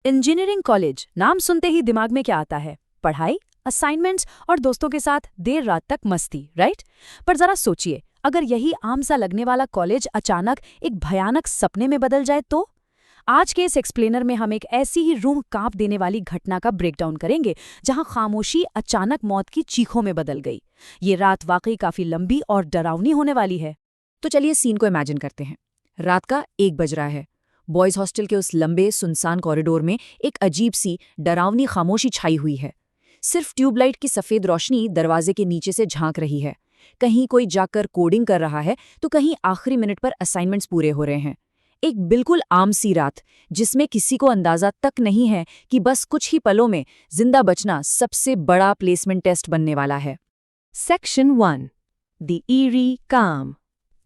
Engineering college नाम सुनते ही दिमाग में क्या आता है? पढ़ाई, असाइनमेंट्स और दोस्तों के साथ देर रात तक मस्ती, राइट? पर जरा सोचिए, अगर यही आम सा लगने वाला कॉलेज अचानक एक भयानक सपने में बदल जाए तो? आज के इस एक्सप्लेनर में हम एक ऐसी ही रूह कांप देने वाली घटना का ब्रेकडाउन करेंगे जहां खामोशी अचानक मौत की चीखों में बदल गई। ये रात वाकई काफी लंबी और डरावनी होने वाली है। तो चलिए सीन को इमेजिन करते हैं। रात का 1 बज रहा है। बॉयज हॉस्टल के उस लंबे सुनसान कॉरिडोर में एक अजीब सी डरावनी खामोशी छाई हुई है। सिर्फ ट्यूबलाइट की सफेद रोशनी दरवाजे के नीचे से झांक रही है। कहीं कोई जाकर कोडिंग कर रहा है तो कहीं आखिरी मिनट पर असाइनमेंट्स पूरे हो रहे हैं। एक बिल्कुल आम सी रात जिसमें किसी को अंदाजा तक नहीं है कि बस कुछ ही पलों में जिंदा बचना सबसे बड़ा प्लेसमेंट टेस्ट बनने वाला है। सेक्शन 1 द ईरी काम।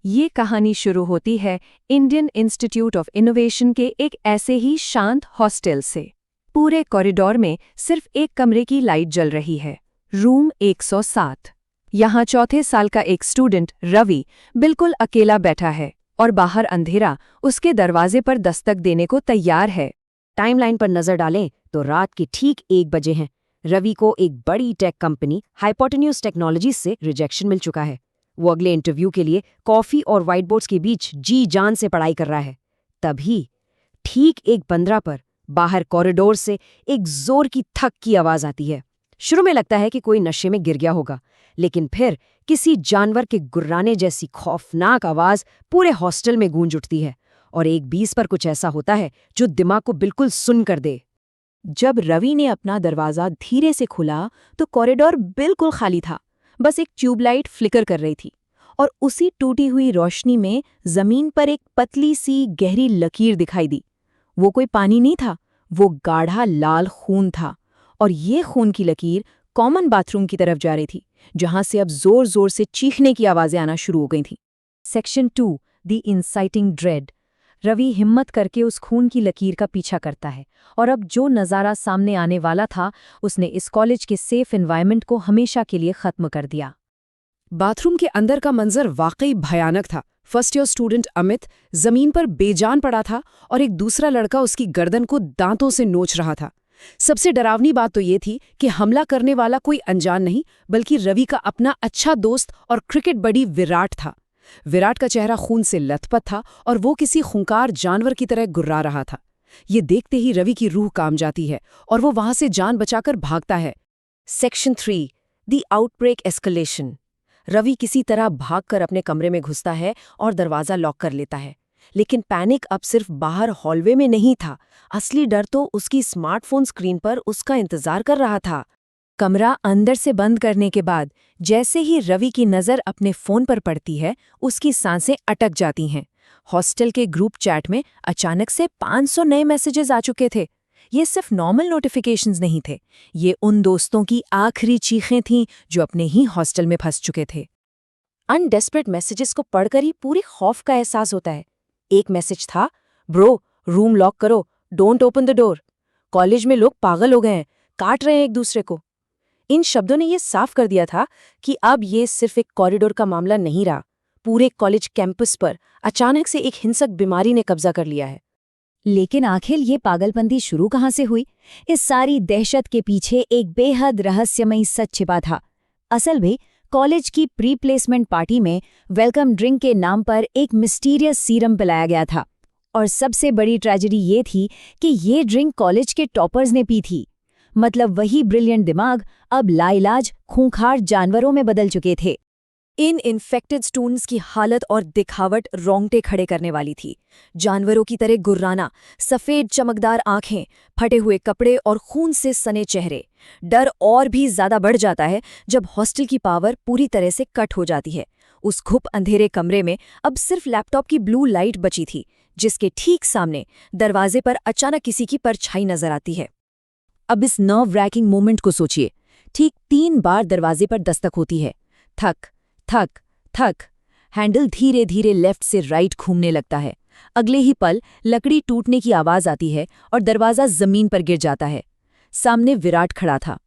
ये कहानी शुरू होती है इंडियन इंस्टीट्यूट ऑफ इनोवेशन के एक ऐसे ही शांत हॉस्टल से। पूरे कॉरिडोर में सिर्फ एक कमरे की लाइट जल रही है, रूम 107। यहाँ चौथे साल का एक स्टूडेंट रवि बिल्कुल अकेला बैठा है और बाहर अंधेरा उसके दरवाजे पर दस्तक देने को तैयार है। टाइमलाइन पर नजर डालें तो रात के ठीक 1 बजे हैं। रवि को एक बड़ी टेक कंपनी हाइपोटेन्यूज टेक्नोलॉजीज से रिजेक्शन मिल चुका है। वो अगले इंटरव्यू के लिए कॉफी और व्हाइट बोर्ड्स के बीच जी जान से पढ़ाई कर रहा है। तभी ठीक 1:15 पर बाहर कॉरिडोर से एक जोर की थक की आवाज आती है। शुरू में लगता है कि कोई नशे में गिर गया होगा, लेकिन फिर किसी जानवर के गुर्राने जैसी खौफनाक आवाज पूरे हॉस्टल में गूंज उठती है और 1:20 पर कुछ ऐसा होता है जो दिमाग को बिल्कुल सुन्न कर दे। जब रवि ने अपना दरवाजा धीरे से खोला तो कॉरिडोर बिल्कुल खाली था। बस एक ट्यूबलाइट फ्लिकर कर रही थी और उसी टूटी हुई रोशनी में जमीन पर एक पतली सी गहरी लकीर दिखाई दी। वो कोई पानी नहीं था, वो गाढ़ा लाल खून था। और ये खून की लकीर कॉमन बाथरूम की तरफ जा रही थी, जहां से अब जोर जोर से चीखने की आवाजें आना शुरू हो गई थीं। Section 2 the inciting dread. Ravi हिम्मत करके उस खून की लकीर का पीछा करता है और अब जो नज़ारा सामने आने वाला था उसने इस कॉलेज के सेफ एनवायरनमेंट को हमेशा के लिए खत्म कर दिया। बाथरूम के अंदर का मंजर वाकई भयानक था। फर्स्ट ईयर स्टूडेंट अमित जमीन पर बेजान पड़ा था और एक दूसरा लड़का उसकी गर्दन को दांतों से नोच रहा था। सबसे डरावनी बात तो ये थी कि हमला करने वाला कोई अनजान नहीं बल्कि रवि का अपना अच्छा दोस्त और क्रिकेट बडी विराट था। विराट का चेहरा खून से लथपथ था और वो किसी खूंखार जानवर की तरह गुर्रा रहा था। ये देखते ही रवि की रूह काम जाती है और वो वहां से जान बचाकर भागता है। Section 3 the outbreak escalation. Ravi किसी तरह भागकर अपने कमरे में घुसता है और दरवाजा लॉक कर लेता है। लेकिन पैनिक अब सिर्फ बाहर हॉलवे में नहीं था, असली डर तो उसकी स्मार्टफोन स्क्रीन पर उसका इंतजार कर रहा था। कमरा अंदर से बंद करने के बाद जैसे ही रवि की नज़र अपने फ़ोन पर पड़ती है, उसकी सांसें अटक जाती हैं। हॉस्टल के ग्रुप चैट में अचानक से 500 नए मैसेजेस आ चुके थे। ये सिर्फ नॉर्मल नोटिफिकेशंस नहीं थे, ये उन दोस्तों की आखिरी चीखें थीं जो अपने ही हॉस्टल में फंस चुके थे। अनडेस्परेट मैसेजेस को पढ़कर ही पूरे खौफ का एहसास होता है। एक मैसेज था, ब्रो रूम लॉक करो, don't open the door. College में लोग पागल हो गए हैं, काट रहे हैं एक दूसरे को। इन शब्दों ने यह साफ कर दिया था कि अब ये सिर्फ एक कॉरिडोर का मामला नहीं रहा, पूरे कॉलेज कैंपस पर अचानक से एक हिंसक बीमारी ने कब्जा कर लिया है। लेकिन आखिर ये पागलपंती शुरू कहाँ से हुई? इस सारी दहशत के पीछे एक बेहद रहस्यमयी सच छिपा था। असल में कॉलेज की प्री प्लेसमेंट पार्टी में वेलकम ड्रिंक के नाम पर एक मिस्टीरियस सीरम पिलाया गया था। और सबसे बड़ी ट्रेजेडी ये थी कि ये ड्रिंक कॉलेज के टॉपर्स ने पी थी। मतलब वही ब्रिलियंट दिमाग अब लाइलाज खूंखार जानवरों में बदल चुके थे। इन इन्फेक्टेड स्टूडेंट्स की हालत और दिखावट रोंगटे खड़े करने वाली थी। जानवरों की तरह गुर्राना, सफ़ेद चमकदार आंखें, फटे हुए कपड़े और खून से सने चेहरे। डर और भी ज़्यादा बढ़ जाता है जब हॉस्टल की पावर पूरी तरह से कट हो जाती है। उस घुप अंधेरे कमरे में अब सिर्फ लैपटॉप की ब्लू लाइट बची थी, जिसके ठीक सामने दरवाजे पर अचानक किसी की परछाई नजर आती है। अब इस नर्व रैकिंग मोमेंट को सोचिए। ठीक 3 बार दरवाजे पर दस्तक होती है। थक थक थक। हैंडल धीरे धीरे लेफ्ट से राइट घूमने लगता है। अगले ही पल लकड़ी टूटने की आवाज आती है और दरवाजा जमीन पर गिर जाता है। सामने विराट खड़ा था।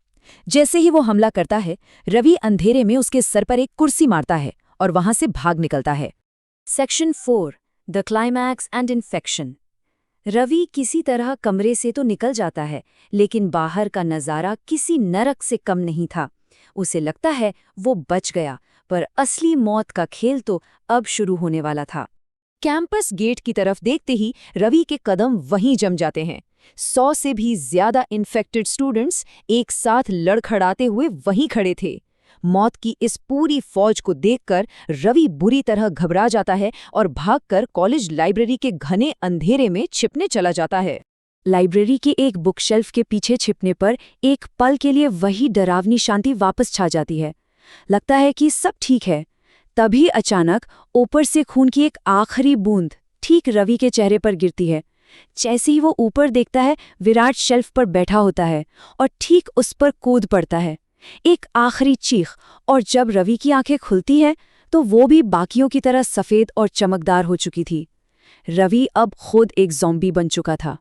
जैसे ही वो हमला करता है, रवि अंधेरे में उसके सर पर एक कुर्सी मारता है और वहां से भाग निकलता है। Section 4 the climax and infection. Ravi किसी तरह कमरे से तो निकल जाता है, लेकिन बाहर का नज़ारा किसी नरक से कम नहीं था। उसे लगता है वो बच गया, पर असली मौत का खेल तो अब शुरू होने वाला था। कैंपस गेट की तरफ देखते ही रवि के कदम वहीं जम जाते हैं। 100 से भी ज्यादा इन्फेक्टेड स्टूडेंट्स एक साथ लड़खड़ाते हुए वहीं खड़े थे। मौत की इस पूरी फौज को देखकर रवि बुरी तरह घबरा जाता है और भागकर कॉलेज लाइब्रेरी के घने अंधेरे में छिपने चला जाता है। लाइब्रेरी के एक बुकशेल्फ के पीछे छिपने पर एक पल के लिए वही डरावनी शांति वापस छा जाती है। लगता है कि सब ठीक है। तभी अचानक ऊपर से खून की एक आखिरी बूंद ठीक रवि के चेहरे पर गिरती है। जैसे ही वो ऊपर देखता है, विराट शेल्फ पर बैठा होता है और ठीक उस पर कूद पड़ता है। एक आखिरी चीख, और जब रवि की आंखें खुलती हैं तो वो भी बाकियों की तरह सफेद और चमकदार हो चुकी थी। रवि अब खुद एक ज़ॉम्बी बन चुका था।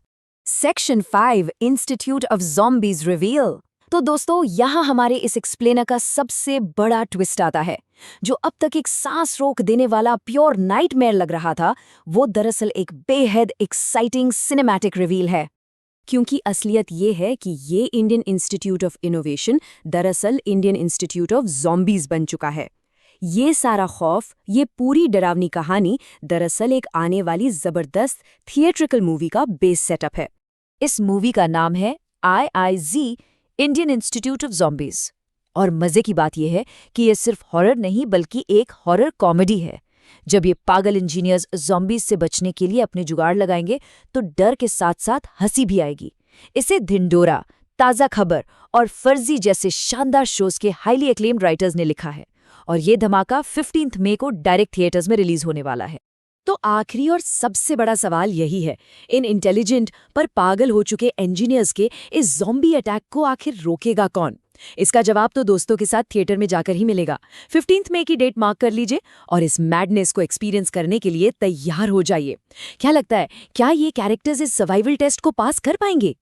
Section 5 institute of zombies reveal. तो दोस्तों, यहाँ हमारे इस एक्सप्लेनर का सबसे बड़ा ट्विस्ट आता है। जो अब तक एक सांस रोक देने वाला प्योर नाइटमेयर लग रहा था, वो दरअसल एक बेहद एक्साइटिंग सिनेमैटिक रिवील है। क्योंकि असलियत ये है कि ये इंडियन इंस्टीट्यूट ऑफ इनोवेशन दरअसल इंडियन इंस्टीट्यूट ऑफ ज़ॉम्बीज बन चुका है। ये सारा खौफ, ये पूरी डरावनी कहानी दरअसल एक आने वाली ज़बरदस्त थिएट्रिकल मूवी का बेस सेटअप है। इस मूवी का नाम है IIZ, Indian institute of zombies. और मजे की बात यह है कि ये सिर्फ हॉरर नहीं बल्कि एक हॉरर कॉमेडी है। जब ये पागल इंजीनियर्स ज़ॉम्बीज से बचने के लिए अपने जुगाड़ लगाएंगे तो डर के साथ साथ हंसी भी आएगी। इसे धिंडोरा, ताज़ा खबर और फर्जी जैसे शानदार शोज के हाईली एक्लेम्ड राइटर्स ने लिखा है, और ये धमाका 15 मई को डायरेक्ट थिएटर्स में रिलीज होने वाला है। तो आखिरी और सबसे बड़ा सवाल यही है, इन इंटेलिजेंट पर पागल हो चुके इंजीनियर्स के इस ज़ॉम्बी अटैक को आखिर रोकेगा कौन? इसका जवाब तो दोस्तों के साथ थिएटर में जाकर ही मिलेगा। 15 मई की डेट मार्क कर लीजिए और इस मैडनेस को एक्सपीरियंस करने के लिए तैयार हो जाइए। क्या लगता है, क्या ये कैरेक्टर्स इस सर्वाइवल टेस्ट को पास कर पाएंगे?